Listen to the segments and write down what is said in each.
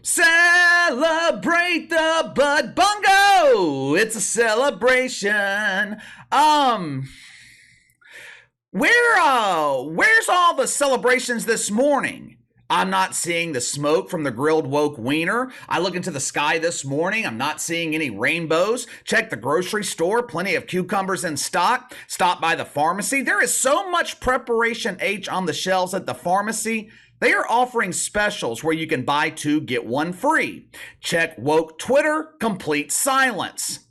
Celebrate the Bud Bongo! It's a celebration. Where's all the celebrations this morning? I'm not seeing the smoke from the grilled woke wiener. I look into the sky this morning. I'm not seeing any rainbows. Check the grocery store. Plenty of cucumbers in stock. Stop by the pharmacy. There is so much Preparation H on the shelves at the pharmacy. They are offering specials where you can buy two, get one free. Check woke Twitter. Complete silence.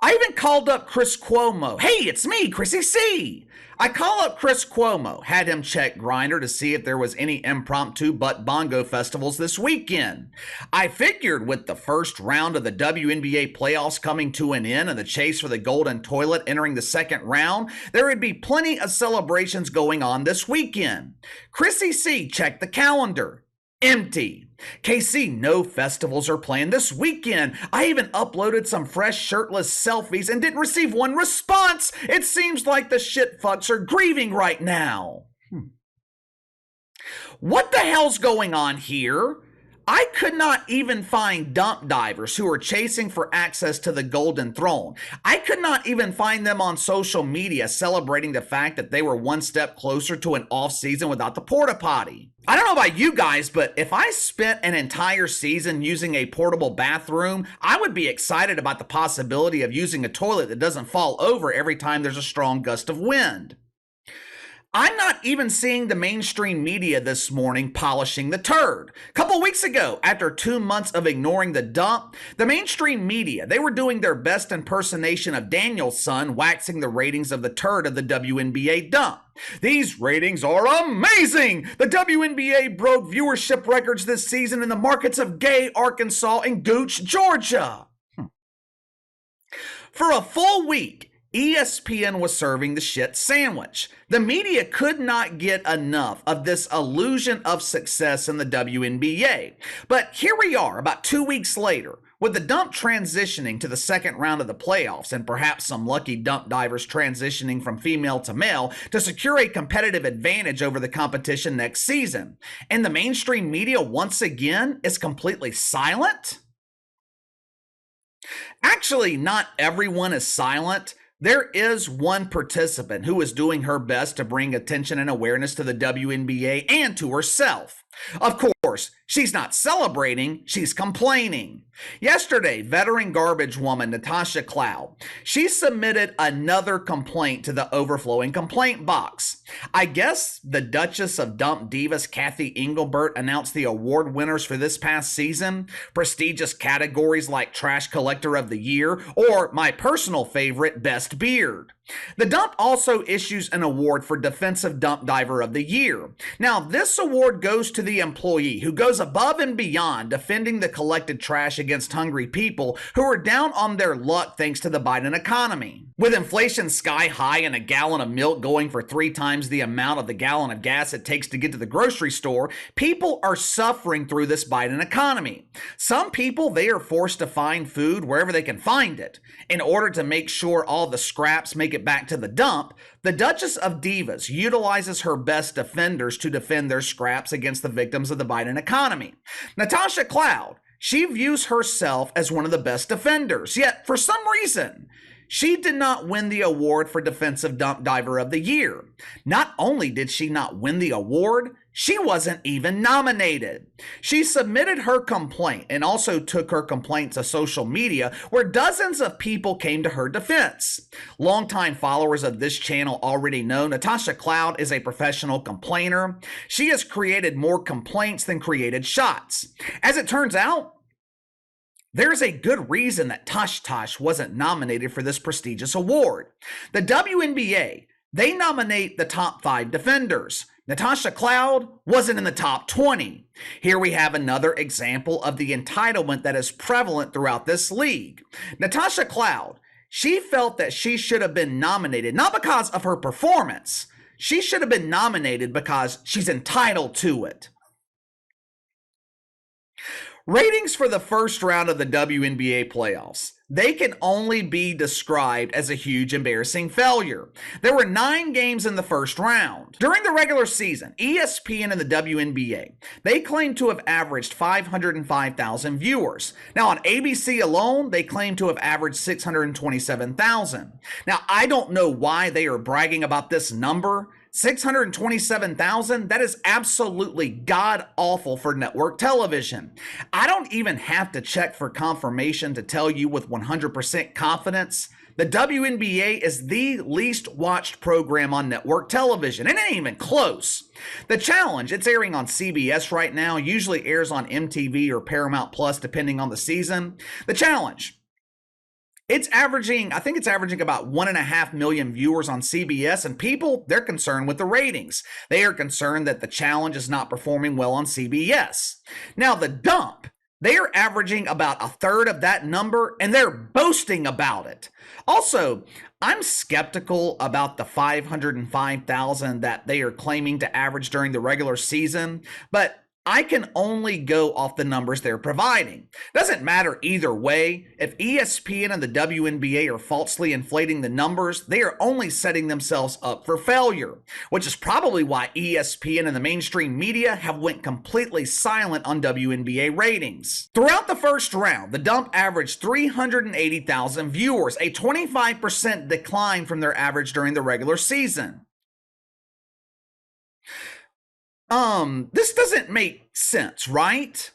I even called up Chris Cuomo. Hey, it's me, Chrissy C. I call up Chris Cuomo, had him check Grindr to see if there was any impromptu butt bongo festivals this weekend. I figured with the first round of the WNBA playoffs coming to an end and the chase for the golden toilet entering the second round, there would be plenty of celebrations going on this weekend. Chrissy C checked the calendar. Empty. KC, no festivals are planned this weekend. I even uploaded some fresh shirtless selfies and didn't receive one response. It seems like the shit fucks are grieving right now. What the hell's going on here? I could not even find dump divers who are chasing for access to the golden throne. I could not even find them on social media celebrating the fact that they were one step closer to an off season without the porta potty. I don't know about you guys, but if I spent an entire season using a portable bathroom, I would be excited about the possibility of using a toilet that doesn't fall over every time there's a strong gust of wind. I'm not even seeing the mainstream media this morning polishing the turd. A couple weeks ago, after 2 months of ignoring the dump, the mainstream media, they were doing their best impersonation of Danielson waxing the ratings of the turd of the WNBA dump. These ratings are amazing! The WNBA broke viewership records this season in the markets of Gay, Arkansas, and Gooch, Georgia. For a full week, ESPN was serving the shit sandwich. The media could not get enough of this illusion of success in the WNBA. But here we are, about 2 weeks later, with the dump transitioning to the second round of the playoffs and perhaps some lucky dump divers transitioning from female to male to secure a competitive advantage over the competition next season. And the mainstream media once again is completely silent? Actually, not everyone is silent. There is one participant who is doing her best to bring attention and awareness to the WNBA and to herself. Of course, she's not celebrating, she's complaining. Yesterday, veteran garbage woman Natasha Cloud, she submitted another complaint to the overflowing complaint box. I guess the Duchess of Dump Divas Cathy Engelbert announced the award winners for this past season, prestigious categories like Trash Collector of the Year or my personal favorite, Best Beard. The dump also issues an award for Defensive Dump Diver of the Year. Now, this award goes to the employee who goes above and beyond defending the collected trash against hungry people who are down on their luck thanks to the Biden economy. With inflation sky high and a gallon of milk going for 3 times the amount of the gallon of gas it takes to get to the grocery store, people are suffering through this Biden economy. Some people, they are forced to find food wherever they can find it. In order to make sure all the scraps make it back to the dump, the Duchess of Divas utilizes her best defenders to defend their scraps against the victims of the Biden economy. Natasha Cloud, she views herself as one of the best defenders, yet for some reason, she did not win the award for Defensive Dump Diver of the Year. Not only did she not win the award, she wasn't even nominated. She submitted her complaint and also took her complaint to social media where dozens of people came to her defense. Longtime followers of this channel already know Natasha Cloud is a professional complainer. She has created more complaints than created shots. As it turns out, there's a good reason that Tosh Tosh wasn't nominated for this prestigious award. The WNBA, they nominate the top 5 defenders. Natasha Cloud wasn't in the top 20. Here we have another example of the entitlement that is prevalent throughout this league. Natasha Cloud, she felt that she should have been nominated, not because of her performance. She should have been nominated because she's entitled to it. Ratings for the first round of the WNBA playoffs. they can only be described as a huge embarrassing failure. There were 9 games in the first round. During the regular season, ESPN and the WNBA, they claim to have averaged 505,000 viewers. Now on ABC alone, they claim to have averaged 627,000. Now I don't know why they are bragging about this number. 627,000, that is absolutely god-awful for network television. I don't even have to check for confirmation to tell you with 100% confidence the WNBA is the least watched program on network television. It ain't even close. The Challenge, it's airing on CBS right now, usually airs on MTV or Paramount Plus depending on the season. The Challenge, I think it's averaging about 1.5 million viewers on CBS, and people, they're concerned with the ratings. They are concerned that the Challenge is not performing well on CBS. Now, the Dump, they are averaging about a third of that number, and they're boasting about it. Also, I'm skeptical about the 505,000 that they are claiming to average during the regular season, but I can only go off the numbers they're providing. Doesn't matter either way. If ESPN and the WNBA are falsely inflating the numbers, they are only setting themselves up for failure, which is probably why ESPN and the mainstream media have went completely silent on WNBA ratings. Throughout the first round, the Dump averaged 380,000 viewers, a 25% decline from their average during the regular season. This doesn't make sense, right?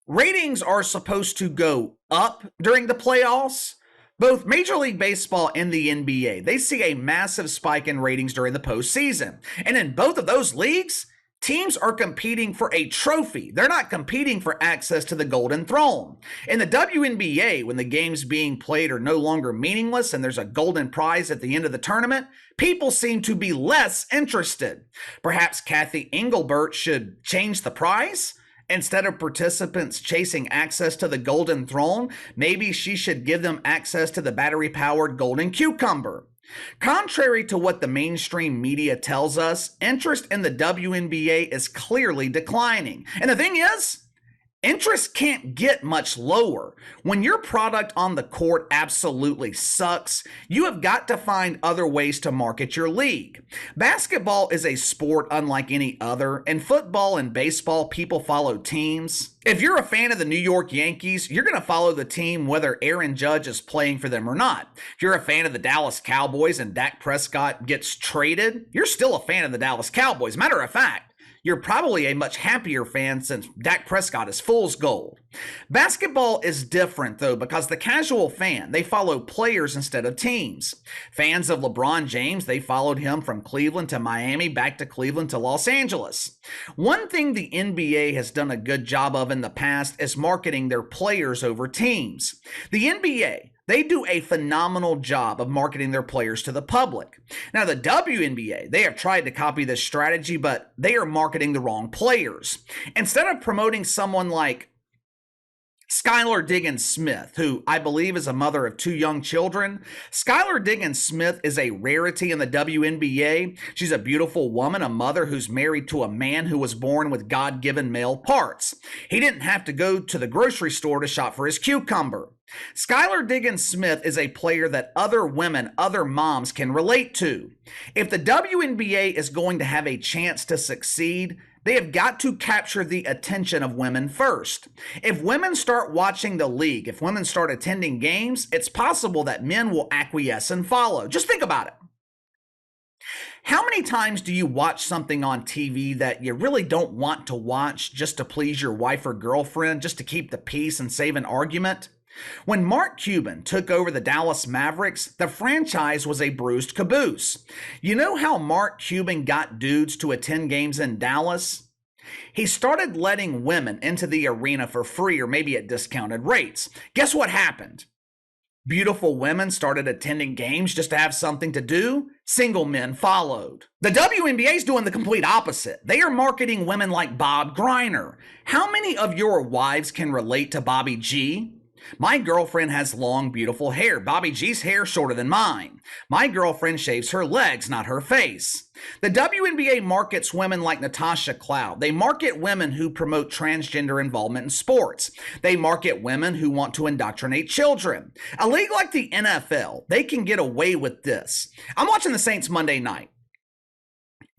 Ratings are supposed to go up during the playoffs. Both Major League Baseball and the NBA, they see a massive spike in ratings during the postseason. And in both of those leagues, teams are competing for a trophy. They're not competing for access to the Golden Throne. In the WNBA, when the games being played are no longer meaningless and there's a golden prize at the end of the tournament, people seem to be less interested. Perhaps Cathy Engelbert should change the prize? Instead of participants chasing access to the Golden Throne, maybe she should give them access to the battery-powered Golden Cucumber. Contrary to what the mainstream media tells us, interest in the WNBA is clearly declining. And the thing is, interest can't get much lower. When your product on the court absolutely sucks, you have got to find other ways to market your league. Basketball is a sport unlike any other. In football and baseball, people follow teams. If you're a fan of the New York Yankees, you're going to follow the team whether Aaron Judge is playing for them or not. If you're a fan of the Dallas Cowboys and Dak Prescott gets traded, you're still a fan of the Dallas Cowboys. Matter of fact, you're probably a much happier fan since Dak Prescott is fool's gold. Basketball is different, though, because the casual fan, they follow players instead of teams. Fans of LeBron James, they followed him from Cleveland to Miami, back to Cleveland to Los Angeles. One thing the NBA has done a good job of in the past is marketing their players over teams. The NBA, they do a phenomenal job of marketing their players to the public. Now, the WNBA, they have tried to copy this strategy, but they are marketing the wrong players. Instead of promoting someone like Skylar Diggins-Smith, who I believe is a mother of 2 young children. Skylar Diggins-Smith is a rarity in the WNBA. She's a beautiful woman, a mother who's married to a man who was born with God-given male parts. He didn't have to go to the grocery store to shop for his cucumber. Skylar Diggins-Smith is a player that other women, other moms can relate to. If the WNBA is going to have a chance to succeed, they have got to capture the attention of women first. If women start watching the league, if women start attending games, it's possible that men will acquiesce and follow. Just think about it. How many times do you watch something on TV that you really don't want to watch just to please your wife or girlfriend, just to keep the peace and save an argument? When Mark Cuban took over the Dallas Mavericks, the franchise was a bruised caboose. You know how Mark Cuban got dudes to attend games in Dallas? He started letting women into the arena for free or maybe at discounted rates. Guess what happened? Beautiful women started attending games just to have something to do. Single men followed. The WNBA is doing the complete opposite. They are marketing women like Bob Griner. How many of your wives can relate to Bobby G? My girlfriend has long, beautiful hair. Bobby G's hair shorter than mine. My girlfriend shaves her legs, not her face. The WNBA markets women like Natasha Cloud. They market women who promote transgender involvement in sports. They market women who want to indoctrinate children. A league like the NFL, they can get away with this. I'm watching the Saints Monday night.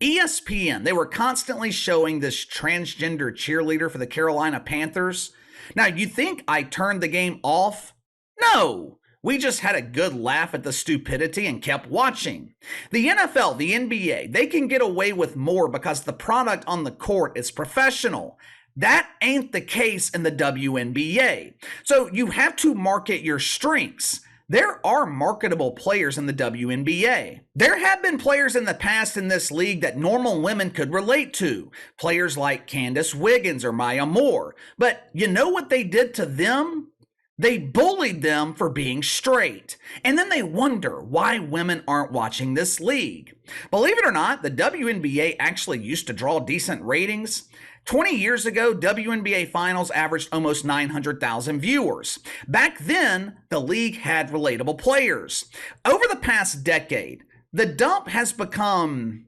ESPN, they were constantly showing this transgender cheerleader for the Carolina Panthers. Now, you think I turned the game off? No. We just had a good laugh at the stupidity and kept watching. The NFL, the NBA, they can get away with more because the product on the court is professional. That ain't the case in the WNBA. So you have to market your strengths. There are marketable players in the WNBA. There have been players in the past in this league that normal women could relate to. Players like Candace Wiggins or Maya Moore. But you know what they did to them? They bullied them for being straight. And then they wonder why women aren't watching this league. Believe it or not, the WNBA actually used to draw decent ratings. 20 years ago, WNBA Finals averaged almost 900,000 viewers. Back then, the league had relatable players. Over the past decade, the dump has become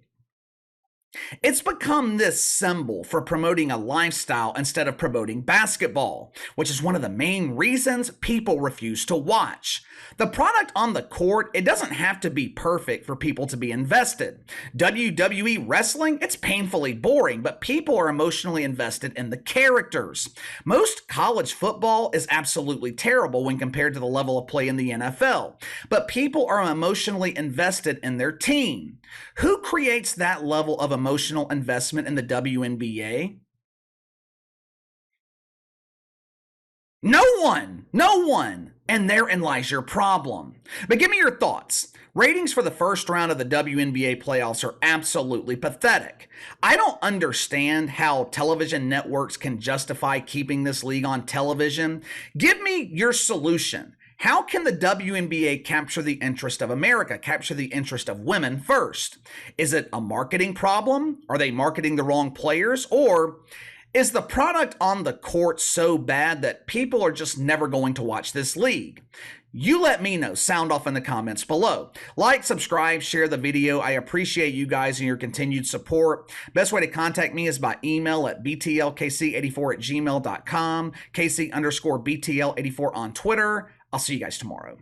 this symbol for promoting a lifestyle instead of promoting basketball, which is one of the main reasons people refuse to watch. The product on the court, it doesn't have to be perfect for people to be invested. WWE wrestling, it's painfully boring, but people are emotionally invested in the characters. Most college football is absolutely terrible when compared to the level of play in the NFL, but people are emotionally invested in their team. Who creates that level of emotional investment in the WNBA? No one. No one. And therein lies your problem. But give me your thoughts. Ratings for the first round of the WNBA playoffs are absolutely pathetic. I don't understand how television networks can justify keeping this league on television. Give me your solution. How can the WNBA capture the interest of America, capture the interest of women first? Is it a marketing problem? Are they marketing the wrong players? Or is the product on the court so bad that people are just never going to watch this league? You let me know. Sound off in the comments below. Like, subscribe, share the video. I appreciate you guys and your continued support. Best way to contact me is by email at btlkc84@gmail.com, KC_BTL84 on Twitter. I'll see you guys tomorrow.